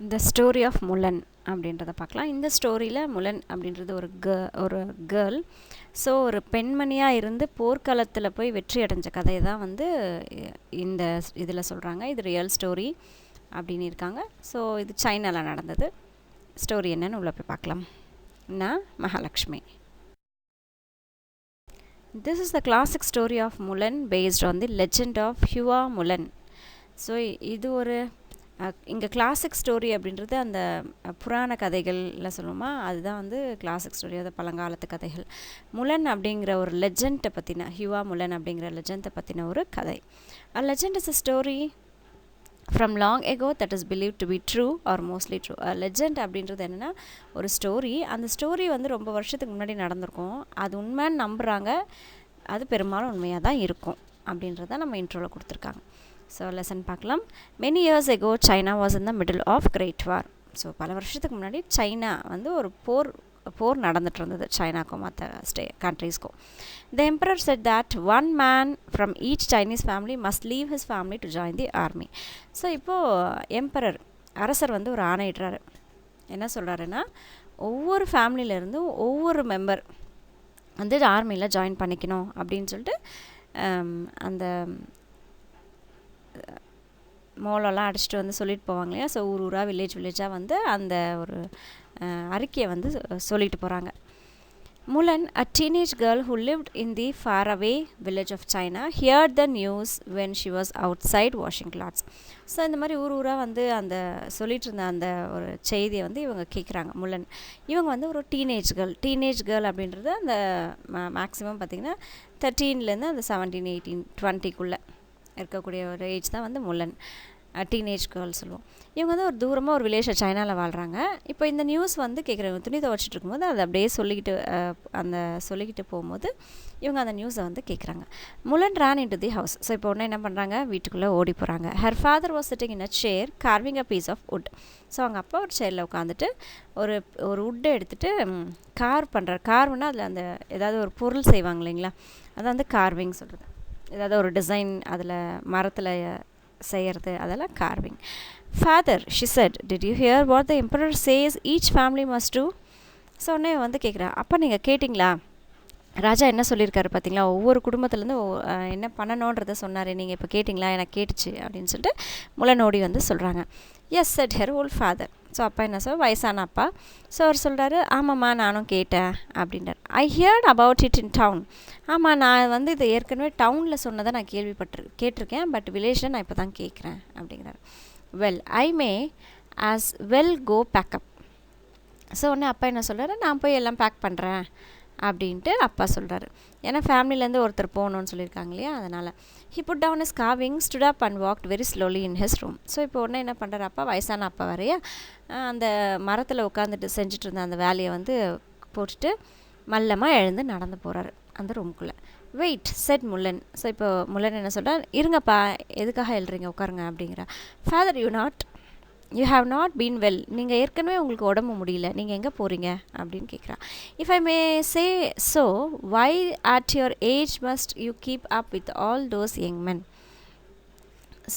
The story of முலன் அப்படின்றத பார்க்கலாம். இந்த ஸ்டோரியில் முலன் அப்படின்றது ஒரு கேர்ள். ஸோ ஒரு பெண்மணியாக இருந்து போர்க்களத்தில் போய் வெற்றி அடைஞ்ச கதையை தான் வந்து இந்த இதில் சொல்கிறாங்க. இது ரியல் ஸ்டோரி அப்படின்னு இருக்காங்க. ஸோ இது சைனாவில் நடந்தது. ஸ்டோரி என்னன்னு உள்ளே போய் பார்க்கலாம். நான் Mahalakshmi. This is the classic story of Mulan based on the legend of Hua Mulan. So இது ஒரு இங்கே கிளாசிக் ஸ்டோரி அப்படின்றது அந்த புராண கதைகளில் சொல்லுவோமா, அதுதான் வந்து கிளாசிக் ஸ்டோரி, அது பழங்காலத்து கதைகள். முலன் அப்படிங்கிற ஒரு லெஜெண்டை பற்றின, ஹியூவா முலன் அப்படிங்கிற லெஜெண்டை பற்றின ஒரு கதை. A legend is a story from long ago that is believed to be true or mostly true. A legend அப்படின்றது என்னென்னா ஒரு ஸ்டோரி. அந்த ஸ்டோரி வந்து ரொம்ப வருஷத்துக்கு முன்னாடி நடந்திருக்கும், அது உண்மைன்னு நம்புகிறாங்க, அது பெரும்பாலும் உண்மையாக தான் இருக்கும் அப்படின்றத நம்ம இன்ட்ரோவில் கொடுத்துருக்காங்க. ஸோ லெசன் பார்க்கலாம். Many years ago China was in the middle of great war. So பல வருஷத்துக்கு முன்னாடி சைனா வந்து ஒரு போர் நடந்துட்டு இருந்தது, சைனாக்கும் மற்ற கண்ட்ரீஸ்க்கும். The emperor said that one man from each Chinese family must leave his family to join the army. So இப்போது எம்பரர், அரசர் வந்து ஒரு ஆணையிடுறாரு. என்ன சொல்கிறாருன்னா, ஒவ்வொரு ஃபேமிலியிலேருந்தும் ஒவ்வொரு மெம்பர் வந்து ஆர்மியில் ஜாயின் பண்ணிக்கணும் அப்படின்னு சொல்லிட்டு அந்த மோளெல்லாம் அடிச்சுட்டு வந்து சொல்லிட்டு போவாங்க இல்லையா. ஸோ ஊராக வில்லேஜாக வந்து அந்த ஒரு அறிக்கையை வந்து சொல்லிட்டு போகிறாங்க. Mulan, a teenage girl who lived in the faraway village of China, heard the news when she was outside washing clothes. So இந்த மாதிரி ஊராக வந்து அந்த சொல்லிட்டு இருந்த அந்த ஒரு செய்தியை வந்து இவங்க கேட்குறாங்க. முலன் இவங்க வந்து ஒரு டீனேஜ் கேர்ள் அப்படின்றது அந்த மேக்ஸிமம் பார்த்திங்கன்னா 13லேருந்து அந்த 17, 18, 20க்குள்ளே இருக்கக்கூடிய ஒரு ஏஜ் தான் வந்து முலன், டீனேஜ் கேர்ள் சொல்லுவோம். இவங்க வந்து ஒரு தூரமாக ஒரு வில்லேஜில் சைனாவில் வாழ்கிறாங்க. இப்போ இந்த நியூஸ் வந்து கேட்குறவங்க துணி துவைச்சிட்டு இருக்கும்போது அதை அப்படியே சொல்லிக்கிட்டு போகும்போது இவங்க அந்த நியூஸை வந்து கேட்குறாங்க. Mulan ran into the house. So இப்போ உடனே என்ன பண்ணுறாங்க, வீட்டுக்குள்ளே ஓடி போகிறாங்க. Her father was sitting in a chair carving a piece of wood. So அவங்க அப்பா ஒரு சேரில் உட்காந்துட்டு ஒரு வுட்டை எடுத்துகிட்டு கார்வுன்னா அதில் அந்த ஏதாவது ஒரு பொருள் செய்வாங்க இல்லைங்களா, அதை வந்து கார்விங் சொல்கிறது. ஏதாவது ஒரு டிசைன் அதில் மரத்தில் செய்கிறது, அதெல்லாம் carving. Father, she said, did you hear what the emperor says each family must do. So உடனே வந்து கேட்குறா, அப்போ நீங்கள் கேட்டிங்களா, ராஜா என்ன சொல்லியிருக்காரு பார்த்தீங்களா, ஒவ்வொரு குடும்பத்துலேருந்து என்ன பண்ணணுன்றதை சொன்னார், நீங்கள் இப்போ கேட்டிங்களா, எனக்கு கேட்டுச்சு அப்படின்னு சொல்லிட்டு முலனோடி வந்து சொல்கிறாங்க. Yes said her old father. So அப்பா என்ன வயசான அப்பா. ஸோ அவர் சொல்கிறாரு, ஆமாம்மா நானும் கேட்டேன் அப்படின்றார். I heard about it in town. ஆமாம், நான் வந்து இதை ஏற்கனவே டவுனில் சொன்னதை நான் கேட்டிருக்கேன், பட் வில்லேஜில் நான் இப்போ தான் கேட்குறேன் அப்படிங்கிறார். வெல், ஐ மே ஆஸ் வெல் கோ பேக்கப். ஸோ உடனே அப்பா என்ன சொல்கிறாரு, நான் போய் எல்லாம் பேக் பண்ணுறேன் அப்படின்ட்டு அப்பா சொல்கிறாரு. ஏன்னா ஃபேமிலியிலேருந்து ஒருத்தர் போகணுன்னு சொல்லியிருக்காங்க இல்லையா, அதனால். He put down his carving, stood up and walked very slowly in his room. So இப்போ உடனே என்ன பண்ணுறாரு அப்பா, வயசான அப்பா வரையா அந்த மரத்தில் உட்காந்துட்டு செஞ்சுட்டு இருந்த அந்த வேலையை வந்து போட்டுட்டு மல்லமாக எழுந்து நடந்து போகிறாரு அந்த ரூம்குள்ளே. Wait set Mulan. ஸோ இப்போ முலன் என்ன சொல்கிறார், இருங்கப்பா, எதுக்காக எழுறீங்க, உட்காருங்க அப்படிங்கிறா. Father, you have not been well. நீங்கள் ஏற்கனவே உங்களுக்கு உடம்பு முடியல, நீங்கள் எங்கே போகிறீங்க அப்படின்னு கேட்குறா. If I May say so, Y at your age must you keep up with all those young men.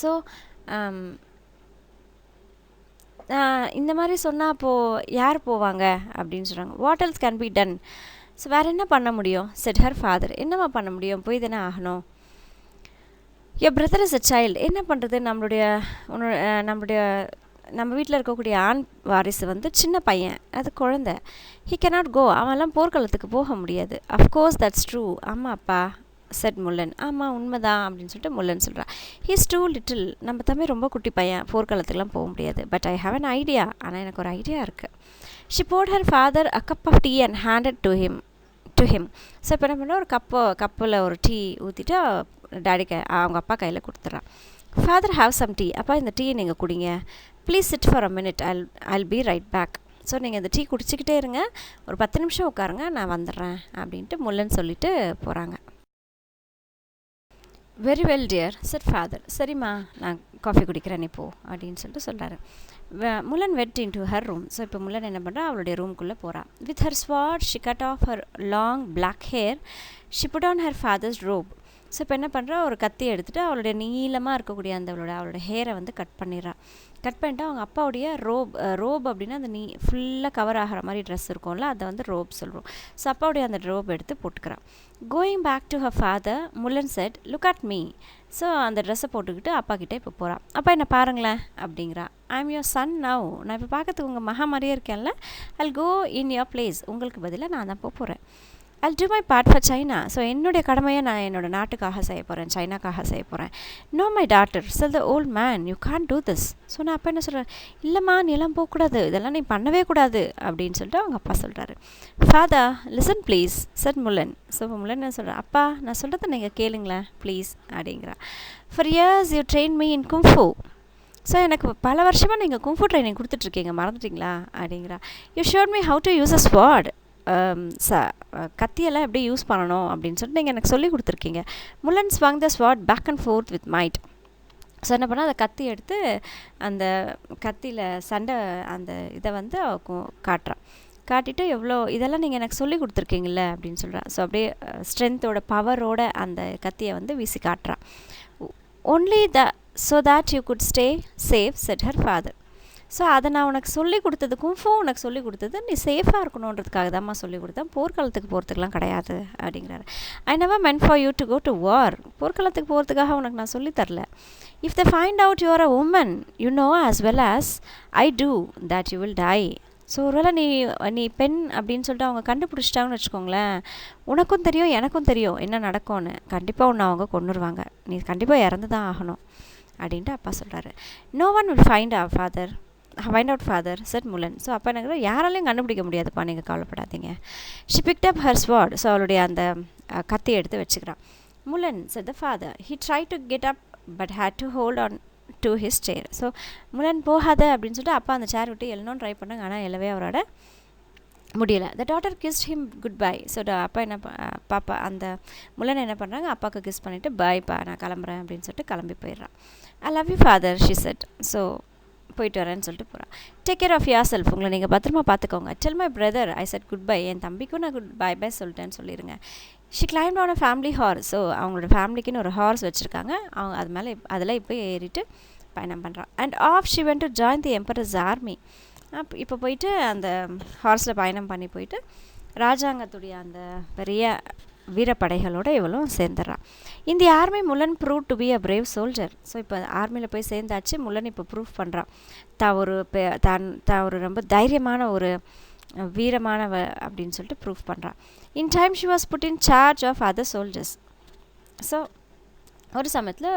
So இந்த மாதிரி சொன்னால் அப்போது யார் போவாங்க அப்படின்னு சொல்கிறாங்க. What else can be done. So வேறு என்ன பண்ண முடியும், செட் ஹர் ஃபாதர். என்னம்மா பண்ண முடியும், போய் தானே ஆகணும். Your brother is a child. என்ன பண்ணுறது, நம்ம வீட்டில் இருக்கக்கூடிய ஆண் வாரிசு வந்து சின்ன பையன், அது குழந்தை. He cannot go. அவன்லாம் போர்க்களத்துக்கு போக முடியாது. Of course that's true. ஆமாம் அப்பா, செட் முலன். ஆமாம் உண்மைதான் அப்படின்னு சொல்லிட்டு முலன் சொல்கிறா. He's too little. நம்ம தம்பி ரொம்ப குட்டி பையன், போர்க்களத்துக்குலாம் போக முடியாது. But I have an idea. ஆனால் எனக்கு ஒரு ஐடியா இருக்குது. She brought her father a cup of tea and handed to him. So இப்போ என்ன பண்ண, ஒரு கப்பில் ஒரு டீ ஊற்றிட்டு அவங்க அப்பா கையில் கொடுத்துட்றான். Father have some tea. அப்பா இந்த டீயை நீங்கள் குடிங்க. Please sit for a minute, I'll be right back. So நீங்கள் இந்த டீ குடிச்சிக்கிட்டே இருங்க, ஒரு 10 நிமிஷம் உட்காருங்க, நான் வந்துடுறேன் அப்படின்ட்டு முலன் சொல்லிட்டு போகிறாங்க. Very well dear said father. சரிம்மா, நான் காஃபி குடிக்கிறேன் நீ போ அப்படின்னு சொல்லிட்டு சொல்கிறாரு. Mulan went in to her room. So இப்போ முலன் என்ன பண்ணுறா, அவளுடைய ரூம்குள்ளே போகிறா. With her sword she cut off her long black hair. She put on her father's robe. So இப்போ என்ன பண்ணுறா, ஒரு கத்தி எடுத்துகிட்டு அவளுடைய நீளமாக இருக்கக்கூடிய அவளோட ஹேரை வந்து கட் பண்ணிடுறான். கட் பண்ணிட்டு அவங்க அப்பாவுடைய ரோப் அப்படின்னா அந்த ஃபுல்லாக கவர் ஆகிற மாதிரி ட்ரெஸ் இருக்கும்ல, அதை வந்து ரோப் சொல்கிறோம். ஸோ அப்பாவுடைய அந்த ரோப் எடுத்து போட்டுக்கிறான். Going back to her father, Mulan said, look at me. So அந்த ட்ரெஸ்ஸை போட்டுக்கிட்டு அப்பா கிட்டே இப்போ போகிறான். அப்பா என்ன பாருங்களேன் அப்படிங்கிறா. I am your son now. நான் இப்போ பார்க்கறதுக்கு உங்கள் மகா மாதிரியே இருக்கேன்ல. I'll go in your place. உங்களுக்கு பதிலாக நான் தான் போகிறேன். I'll do my part for China. So என்னுடைய கடமையை நான் என்னோடய நாட்டுக்காக செய்ய போகிறேன், சைனாக்காக செய்ய போகிறேன். No my daughter, said the old man, you can't do this. So நான் அப்பா என்ன சொல்கிறேன், இல்லைம்மா நீ எல்லாம் போகக்கூடாது, இதெல்லாம் நீ பண்ணவே கூடாது அப்படின்னு சொல்லிட்டு அவங்க அப்பா சொல்கிறாரு. Father listen please, set Mulan. So இப்போ முலன் என்ன சொல்கிறேன், அப்பா நான் சொல்கிறத நீங்கள் கேளுங்களேன் ப்ளீஸ் அப்படிங்கிறா. For years you train me in kung fu. So எனக்கு பல வருஷமாக நீங்கள் கும்ஃபு ட்ரைனிங் கொடுத்துட்ருக்கீங்க, மறந்துட்டிங்களா அப்படிங்கிறா. You showed me how to use a sword. கத்தியெல்லாம் எப்படி யூஸ் பண்ணணும் அப்படின்னு சொல்லிட்டு நீங்கள் எனக்கு சொல்லி கொடுத்துருக்கீங்க. Mulan swung the sword back and forth with might. So என்ன பண்ணால் அதை கத்தி எடுத்து அந்த கத்தியில் சண்டை அந்த இதை வந்து காட்டுறான். காட்டிட்டு எவ்வளோ இதெல்லாம் நீங்கள் எனக்கு சொல்லி கொடுத்துருக்கீங்கள அப்படின்னு சொல்கிறான். ஸோ அப்படியே ஸ்ட்ரென்த்தோட பவரோட அந்த கத்தியை வந்து வீசி காட்டுறான். Only so that you good stay safe, set her father. So அதை நான் உனக்கு சொல்லி கொடுத்தது, கும்ஃபு உனக்கு சொல்லி கொடுத்தது நீ சேஃபாக இருக்கணுன்றதுக்காக தான்மா சொல்லி கொடுத்தேன், போர்க்காலத்துக்கு போகிறதுக்கெலாம் கிடையாது அப்படிங்கிறாரு. I never meant for you to go to war. போர்க்காலத்துக்கு போகிறதுக்காக உனக்கு நான் சொல்லி தரல. If they find out you're a woman, you know as well as I do that you will die. So ஒருவேளை நீ பெண் அப்படின்னு சொல்லிட்டு அவங்க கண்டுபிடிச்சிட்டாங்கன்னு வச்சுக்கோங்களேன், உனக்கும் தெரியும் எனக்கும் தெரியும் என்ன நடக்கும்னு. கண்டிப்பாக உன்னை அவங்க கொன்னுருவாங்க, நீ கண்டிப்பாக இறந்து தான் ஆகணும் அப்படின்ட்டு அப்பா சொல்கிறாரு. No one will find out father, said Mulan. So அப்பா எனக்கு யாராலையும் கண்டுபிடிக்க முடியாதுப்பா, நீங்கள் கவலைப்படாதீங்க. She picked up her sword. So அவளுடைய அந்த கத்தி எடுத்து வச்சுக்கிறான். Mulan, said the father. He try to get up but had to hold on to his chair. So முலன் போகாத அப்படின்னு சொல்லிட்டு அப்பா அந்த சேர் விட்டு எல்லணும் ட்ரை பண்ணாங்க, ஆனால் எல்லவே அவரோட முடியலை. The daughter கிஸ்ட் him good bye. So அப்பா என்ன பாப்பா அந்த முலன் என்ன பண்ணுறாங்க, அப்பாவுக்கு கிஸ் பண்ணிவிட்டு பாய்ப்பா நான் கிளம்புறேன் அப்படின்னு சொல்லிட்டு கிளம்பி போயிடுறான். I love you father, she said. So போயிட்டு வரேன்னு சொல்லிட்டு போகிறான். Take care of yourself, உங்களை நீங்கள் பத்திரமா பார்த்துக்கோங்க. Tell my brother I said goodbye. என் தம்பிக்கும் நான் குட் பை பை சொல்லிட்டேன்னு சொல்லிடுங்க. She climbed on a family horse. So அவங்களோட ஃபேமிலிக்குன்னு ஒரு ஹார்ஸ் வச்சுருக்காங்க, அவங்க அது மேலே அதில் இப்போ ஏறிட்டு பயணம் பண்ணுறான். And half she went to join the emperors army. இப்போ போயிட்டு அந்த ஹார்ஸில் பயணம் பண்ணி போயிட்டு ராஜாங்கத்துடைய அந்த பெரிய வீரப்படைகளோடு இவளும் சேர்ந்துடுறான். இந்த army முலன் prove to be a brave soldier. So இப்போ ஆர்மியில் போய் சேர்ந்தாச்சு. முலன் இப்போ ப்ரூவ் பண்ணுறான் தான் ஒரு ரொம்ப தைரியமான ஒரு வீரமானவ அப்படின்னு சொல்லிட்டு ப்ரூவ் பண்ணுறான். In time she was put in charge of other soldiers. So ஒரு சமயத்தில்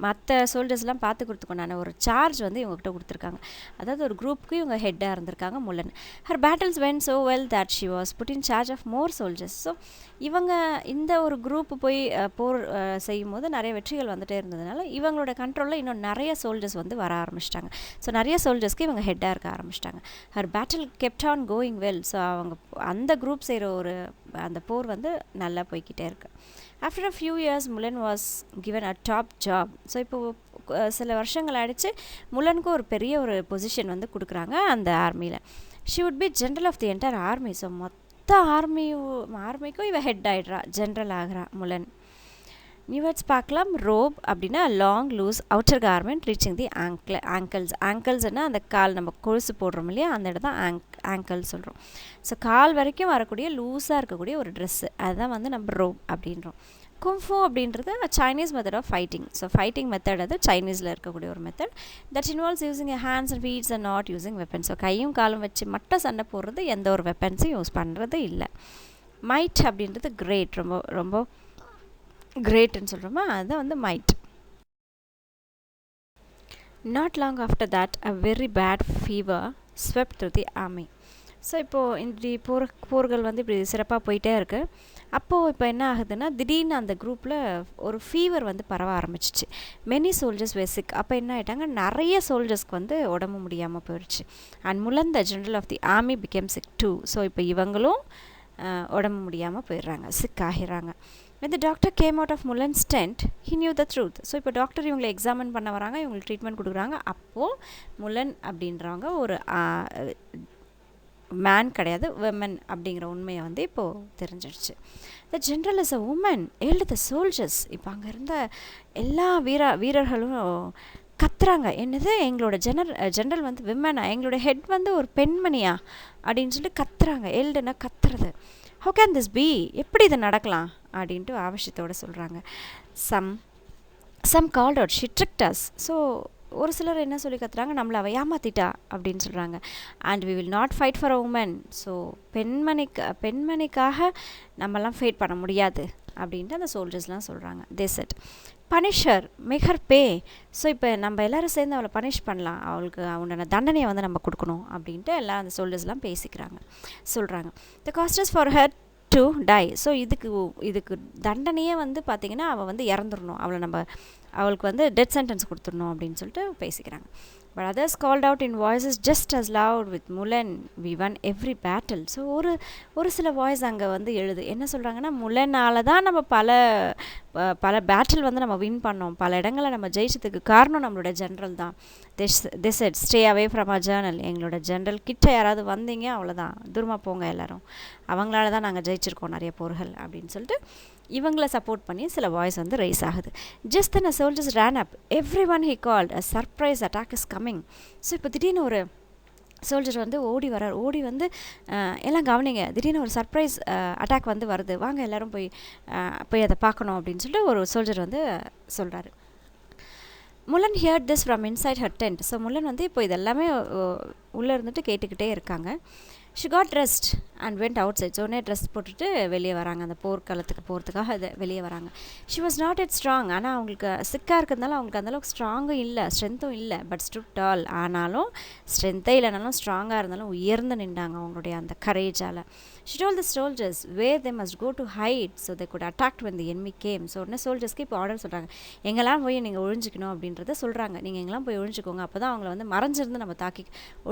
மற்ற சோல்ஜர்ஸ்லாம் பார்த்துக்கிறதுக்குண்டான ஒரு சார்ஜ் வந்து இவங்ககிட்ட கொடுத்துருக்காங்க. அதாவது ஒரு குரூப்புக்கு இவங்க ஹெட்டாக இருந்திருக்காங்க Mulan. Her battles went so well that she was put in charge of more soldiers. So இவங்க இந்த ஒரு குரூப்பு போய் போர் செய்யும் போது நிறைய வெற்றிகள் வந்துகிட்டே இருந்ததுனால இவங்களோட கண்ட்ரோலில் இன்னும் நிறைய சோல்ஜர்ஸ் வந்து வர ஆரம்பிச்சிட்டாங்க. ஸோ நிறைய சோல்ஜர்ஸ்க்கு இவங்க ஹெட்டாக இருக்க ஆரம்பிச்சிட்டாங்க. Her battle kept on going well. So அவங்க அந்த குரூப் செய்கிற அந்த போர் வந்து நல்லா போய்கிட்டே இருக்கு. After a few years முலன் was given a top job. So இப்போது சில வருஷங்கள் ஆகிடுச்சு, முலனுக்கு ஒரு பெரிய ஒரு பொசிஷன் வந்து கொடுக்குறாங்க அந்த ஆர்மியில். She would be general of the entire army. So மொத்த ஆர்மிக்கும் இவ ஹெட் ஆகிடுறா, ஜென்ரல் ஆகிறா முலன். நியூ வேர்ட்ஸ் பார்க்கலாம். ரோப் அப்படின்னா long loose outer garment reaching the ஆங்கிள்ஸ்னால் அந்த கால் நம்ம கொலுசு போடுறோம் இல்லையா, அந்த இடம் தான் ஆங்கிள் சொல்கிறோம். ஸோ கால் வரைக்கும் வரக்கூடிய லூஸாக இருக்கக்கூடிய ஒரு ட்ரெஸ்ஸு, அதுதான் வந்து நம்ம ரோப் அப்படின்றோம். கும்ஃபு அப்படின்றது Chinese method of fighting. So fighting method அது சைனீஸில் இருக்கக்கூடிய ஒரு method that involves using hands and feets and not using weapons. So கையும் காலும் வச்சு மட்டும் சண்டை போடுறது, எந்த ஒரு வெப்பன்ஸும் யூஸ் பண்ணுறது இல்லை. மைட் அப்படின்றது கிரேட், ரொம்ப ரொம்ப கிரேட்னு சொல்கிறோமா, அதுதான் வந்து might. Not long after that a very bad fever swept through the army. So இப்போது இப்படி போர்கள் வந்து இப்படி சிறப்பாக போயிட்டே இருக்குது. அப்போது இப்போ என்ன ஆகுதுன்னா, திடீர்னு அந்த குரூப்பில் ஒரு ஃபீவர் வந்து பரவ ஆரம்பிச்சிச்சு. Many soldiers were sick. அப்போ என்ன ஆகிட்டாங்க, நிறைய சோல்ஜர்ஸ்க்கு வந்து உடம்பு முடியாமல் போயிடுச்சு. And Mulan the general of the army became sick too. So இப்போ இவங்களும் உடம்பு முடியாமல் போயிடுறாங்க, சிக் ஆகிறாங்க. when the doctor came out of Mulan's tent, he knew the truth. So இப்போ டாக்டர் இவங்களை எக்ஸாமின் பண்ண வராங்க, இவங்களுக்கு ட்ரீட்மெண்ட் கொடுக்குறாங்க. அப்போது முலன் அப்படின்றவங்க ஒரு மேன் கிடையாது, விமன் அப்படிங்கிற உண்மையை வந்து இப்போது தெரிஞ்சிடுச்சு. The general is a woman yelled the soldiers. இப்போ அங்கே இருந்த எல்லா வீரர்களும் கத்துறாங்க, என்னது எங்களோட ஜென்ரல் வந்து விமனா, எங்களோட ஹெட் வந்து ஒரு பெண்மணியா அப்படின்னு சொல்லிட்டு கத்துறாங்க. ஏல்டுன்னா கத்துறது. ஹவு கேன் திஸ் பி, எப்படி இது நடக்கலாம் அப்படின்ட்டு ஆவேசத்தோடு சொல்கிறாங்க. Some called out she tricked us. So ஒரு சிலர் என்ன சொல்லி கத்துறாங்க, நம்மளை அவள் ஏமாத்திட்டா அப்படின்னு சொல்கிறாங்க. And we will not fight for a woman. So பெண்மணிக்காக நம்மலாம் ஃபைட் பண்ண முடியாது அப்படின்ட்டு அந்த சோல்ஜர்ஸ்லாம் சொல்கிறாங்க. They said punish her make her pay. So இப்போ நம்ம எல்லோரும் சேர்ந்து அவளை பனிஷ் பண்ணலாம், அவளுக்கு உண்டான தண்டனையை வந்து நம்ம கொடுக்கணும் அப்படின்ட்டு எல்லாம் அந்த சோல்ஜர்ஸ்லாம் சொல்கிறாங்க. The customs for her to die. So இதுக்கு தண்டனையே வந்து பார்த்திங்கன்னா அவள் வந்து இறந்துடணும், அவளுக்கு வந்து டெத் சென்டென்ஸ் கொடுத்துடணும் அப்படின்னு சொல்லிட்டு பேசிக்கிறாங்க. But others called out in voices just as loud with Mulan we won every battle. So ஒரு சில வாய்ஸ் அங்கே வந்து எழுது. என்ன சொல்கிறாங்கன்னா, முலனால் தான் நம்ம பல பேட்டில் வந்து நம்ம வின் பண்ணோம், பல இடங்களை நம்ம ஜெயிச்சதுக்கு காரணம் நம்மளோட ஜென்ரல் தான். This set stay away from a Journal. எங்களோட ஜென்ரல் கிட்ட யாராவது வந்தீங்க அவ்வளோதான், தூரமாக போங்க எல்லாரும், அவங்களால தான் நாங்கள் ஜெயிச்சிருக்கோம் நிறைய போர்கள் அப்படின்னு சொல்லிட்டு இவங்களை சப்போர்ட் பண்ணி சில வாய்ஸ் வந்து ரைஸ் ஆகுது. Just then a soldiers ran up everyone he called a surprise attack is coming. So இப்போ திடீர்னு ஒரு சோல்ஜர் வந்து ஓடி வந்து எல்லாம் கவனிங்க, திடீர்னு ஒரு சர்ப்ரைஸ் அட்டாக் வந்து வருது, வாங்க எல்லோரும் போய் அதை பார்க்கணும் அப்படின்னு சொல்லிட்டு ஒரு சோல்ஜர் வந்து சொல்கிறாரு. Mulan heard this from inside her tent. So Mulan வந்து இப்போ இதெல்லாமே உள்ளே இருந்துட்டு கேட்டுக்கிட்டே இருக்காங்க. She got dressed and went outside. So உடனே ட்ரெஸ் போட்டுட்டு வெளியே வராங்க, அந்த போர்க்களத்துக்கு போகிறதுக்காக அதை வெளியே வராங்க. She was not it strong. ஆனால் அவங்களுக்கு சிக்காக இருக்கிறதுனால அவங்களுக்கு அந்தளவுக்கு ஸ்ட்ராங்கும் இல்லை, ஸ்ட்ரென்த்தும் இல்லை. But stood tall. ஆனாலும் ஸ்ட்ரென்த்தே இல்லைனாலும் ஸ்ட்ராங்காக இருந்தாலும் உயர்ந்து நின்றாங்க அவங்களுடைய அந்த கரேஜால். She told the soldiers where they must go to hide so they could attacked when the enemy came. So உடனே சோல்ஜர்ஸ்க்கு இப்போ ஆர்டர் சொல்கிறாங்க, எங்கெல்லாம் போய் நீங்கள் ஒழிஞ்சிக்கணும் அப்படின்றத சொல்கிறாங்க. நீங்கள் எங்கெல்லாம் போய் ஒழிஞ்சிக்கோங்க, அப்போ தான் அவங்கள வந்து மறைஞ்சிருந்து நம்ம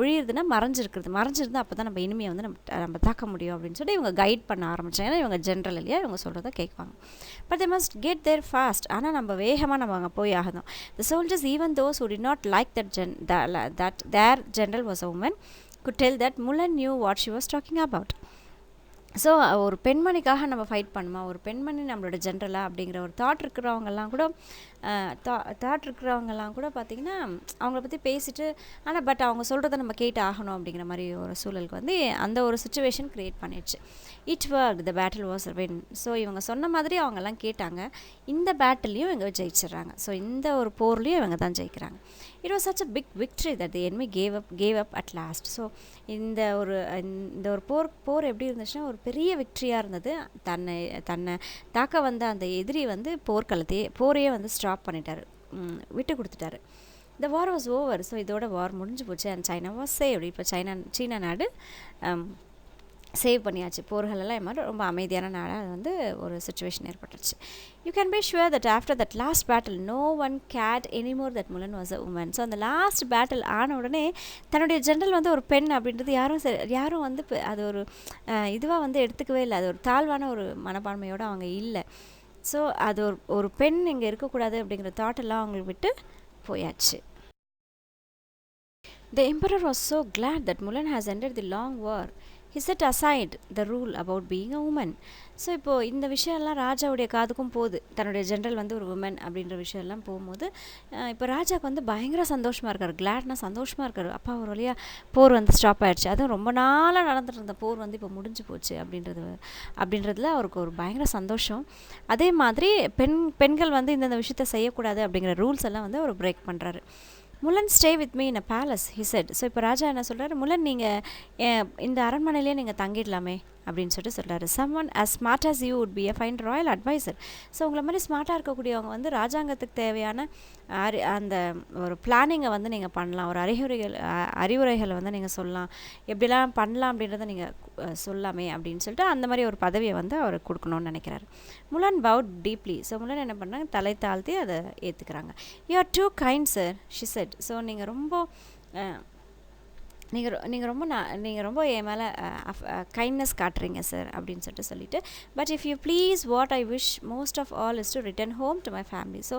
ஒழியிறதுனா மறைஞ்சிருந்து அப்போ தான் நம்ம இனிமையை வந்து நம்ம தாக்க முடியும் அப்படின்னு சொல்லி இவங்க கைட் பண்ண ஆரம்பித்தாங்க. ஏன்னா இவங்க ஜென்ரல் இல்லையா, இவங்க சொல்கிறத கேட்குவாங்க. But they must get there fast. ஆனால் நம்ம வேகமாக நம்ம அங்கே போய் ஆகணும். The soldiers even those who did not like that their general was a woman could tell that Mulan knew what she was talking about. So ஒரு பெண்மணிக்காக நம்ம fight பண்ணுமா, ஒரு பெண்மணி நம்மளோட ஜென்ரலாக அப்படிங்கிற ஒரு தாட் இருக்கிறவங்கெல்லாம் கூட பார்த்திங்கன்னா அவங்கள பற்றி பேசிட்டு, ஆனால் பட் அவங்க சொல்கிறத நம்ம கேட்டு ஆகணும் அப்படிங்கிற மாதிரி ஒரு சூழலுக்கு வந்து அந்த ஒரு சுச்சுவேஷன் க்ரியேட் பண்ணிடுச்சு. It work, the battle was win. So இவங்க சொன்ன மாதிரி அவங்கெல்லாம் கேட்டாங்க, இந்த பேட்டிலையும் இவங்க ஜெயிச்சிடுறாங்க. ஸோ இந்த ஒரு போர்லேயும் இவங்க தான் ஜெயிக்கிறாங்க. It was such a big victory that the enemy gave up at last. So இந்த ஒரு போர் எப்படி இருந்துச்சுன்னா ஒரு பெரிய விக்ட்ரியாக இருந்தது. தன்னை தாக்க வந்த அந்த எதிரி வந்து போரையே வந்து ஸ்டாப் பண்ணிட்டார், விட்டு கொடுத்துட்டாரு. த வார் வாஸ் ஓவர். ஸோ இதோட வார் முடிஞ்சு போச்சு. And China was saved. இப்போ சீனா நாடு சேவ் பண்ணியாச்சு. போர்களெல்லாம் மாதிரி ரொம்ப அமைதியான நாடாக அது வந்து ஒரு சுச்சுவேஷன் ஏற்பட்டுருச்சு. You can be sure that after that last battle no one cared anymore that Mulan was a woman. So அந்த லாஸ்ட் பேட்டில் ஆன உடனே தன்னுடைய ஜென்ரல் வந்து ஒரு பெண் அப்படின்றது யாரும் வந்து அது ஒரு இதுவாக வந்து எடுத்துக்கவே இல்லை. அது ஒரு தாழ்வான ஒரு மனப்பான்மையோடு அவங்க இல்லை. ஸோ அது ஒரு பெண் இங்கே இருக்கக்கூடாது அப்படிங்கிற தாட்டெல்லாம் அவங்களுக்கு விட்டு போயாச்சு. The emperor was so glad that Mulan has ended the long war. He set aside the rule about being a woman. So இப்போது இந்த விஷயம்லாம் ராஜாவுடைய காதுக்கும் போகுது, தன்னுடைய ஜென்ரல் வந்து ஒரு உமன் அப்படின்ற விஷயம்லாம் போகும்போது இப்போ ராஜாவுக்கு வந்து பயங்கர சந்தோஷமாக இருக்கார், கிளாட்னா சந்தோஷமாக இருக்கார். அப்பா ஒரு வழியாக போர் வந்து ஸ்டாப் ஆகிடுச்சு, அதுவும் ரொம்ப நாளாக நடந்துட்டு இருந்த போர் வந்து இப்போ முடிஞ்சு போச்சு அப்படின்றதுல அவருக்கு ஒரு பயங்கர சந்தோஷம். அதே மாதிரி பெண்கள் வந்து இந்தந்த விஷயத்த செய்யக்கூடாது அப்படிங்கிற ரூல்ஸ் எல்லாம் வந்து அவர் பிரேக் பண்ணுறாரு. Mulan stay with me in a palace he said. So இப்போ ராஜா என்ன சொல்கிறாரு, முலன் நீங்கள் இந்த அரண்மனையிலே நீங்கள் தங்கிடலாமே அப்படின்னு சொல்லிட்டு சொல்கிறாரு. Someone as smart as you would be a fine royal advisor. So உங்களை மாதிரி ஸ்மார்ட்டாக இருக்கக்கூடியவங்க வந்து ராஜாங்கத்துக்கு தேவையான அந்த ஒரு பிளானிங்கை வந்து நீங்கள் பண்ணலாம், ஒரு அறிவுரைகளை வந்து நீங்கள் சொல்லலாம், எப்படிலாம் பண்ணலாம் அப்படின்றத நீங்கள் சொல்லாமே அப்படின்னு சொல்லிட்டு அந்த மாதிரி ஒரு பதவியை வந்து அவர் கொடுக்கணும்னு நினைக்கிறாரு. முலன் பவுட் டீப்லி. ஸோ முலன் என்ன பண்ணாங்க, தலை தாழ்த்தி அதை ஏற்றுக்கிறாங்க. You are too kind sir she said. So நீங்கள் ரொம்ப நீங்கள் ரொம்ப என் மேலே கைண்ட்னஸ் காட்டுறீங்க சார் அப்படின்னு சொல்லிட்டு but if you please what I wish most of all is to return home to my family. So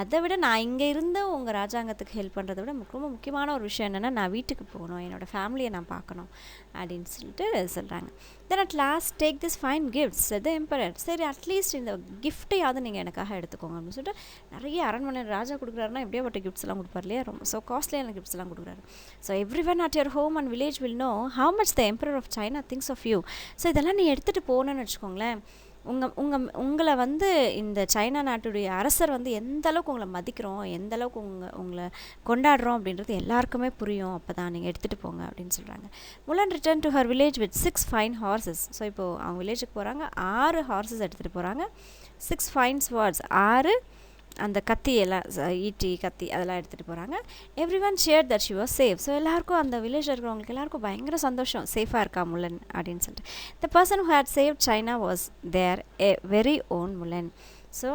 அதை விட நான் இங்கே இருந்து உங்கள் ராஜாங்கத்துக்கு ஹெல்ப் பண்ணுறதை விட ரொம்ப முக்கியமான ஒரு விஷயம் என்னென்னா நான் வீட்டுக்கு போகணும், என்னோடய ஃபேமிலியை நான் பார்க்கணும் அப்படின்னு சொல்லிட்டு சொல்கிறாங்க. தென் at last take this fine gifts the emperor. சரி அட்லீஸ்ட் இந்த கிஃப்ட்டையாவது நீங்கள் எனக்காக எடுத்துக்கோங்க அப்படின்னு சொல்லிட்டு நிறைய அரண்மனை ராஜா கொடுக்குறாருன்னா எப்படியாப்பட்ட கிஃப்ட்ஸ் எல்லாம் கொடுப்பார் இல்லையா, ரொம்ப ஸோ காஸ்ட்லியான கிஃப்ட்ஸ் எல்லாம் கொடுக்குறாரு. So every one at your home and village will know how much the emperor of China thinks of you. So இதெல்லாம் நீ எடுத்துகிட்டு போகணுன்னு வச்சுக்கோங்களேன், உங்களை வந்து இந்த சைனா நாட்டுடைய அரசர் வந்து எந்த அளவுக்கு உங்களை மதிக்கிறோம், எந்த அளவுக்கு உங்களை கொண்டாடுறோம் அப்படின்றது எல்லாருக்குமே புரியும், அப்போ தான் நீங்கள் எடுத்துகிட்டு போங்க அப்படின்னு சொல்கிறாங்க. Mulan return to her village with 6 fine horses. So இப்போது அவங்க வில்லேஜுக்கு போகிறாங்க, 6 ஹார்சஸ் எடுத்துகிட்டு போகிறாங்க, 6 ஃபைன் ஸ்வார்ட்ஸ், 6 அந்த கத்தி எல்லாம் ஈட்டி கத்தி அதெல்லாம் எடுத்துகிட்டு போகிறாங்க. Every one share that she was safe. So எல்லாருக்கும் அந்த வில்லேஜில் இருக்கிறவங்களுக்கு எல்லாருக்கும் பயங்கர சந்தோஷம், சேஃபாக இருக்கா முலன் அப்படின்னு சொல்லிட்டு. The person who had save China was their a very own Mulan. So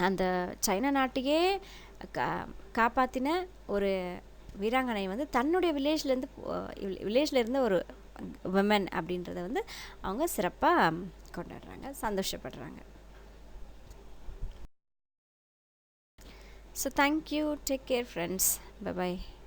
அந்த சைனா நாட்டையே காப்பாற்றின ஒரு வீராங்கனை வந்து தன்னுடைய வில்லேஜில் இருந்த ஒரு விமன் அப்படின்றத வந்து அவங்க சிறப்பாக கொண்டாடுறாங்க, சந்தோஷப்படுறாங்க. So thank you, take care friends, bye bye.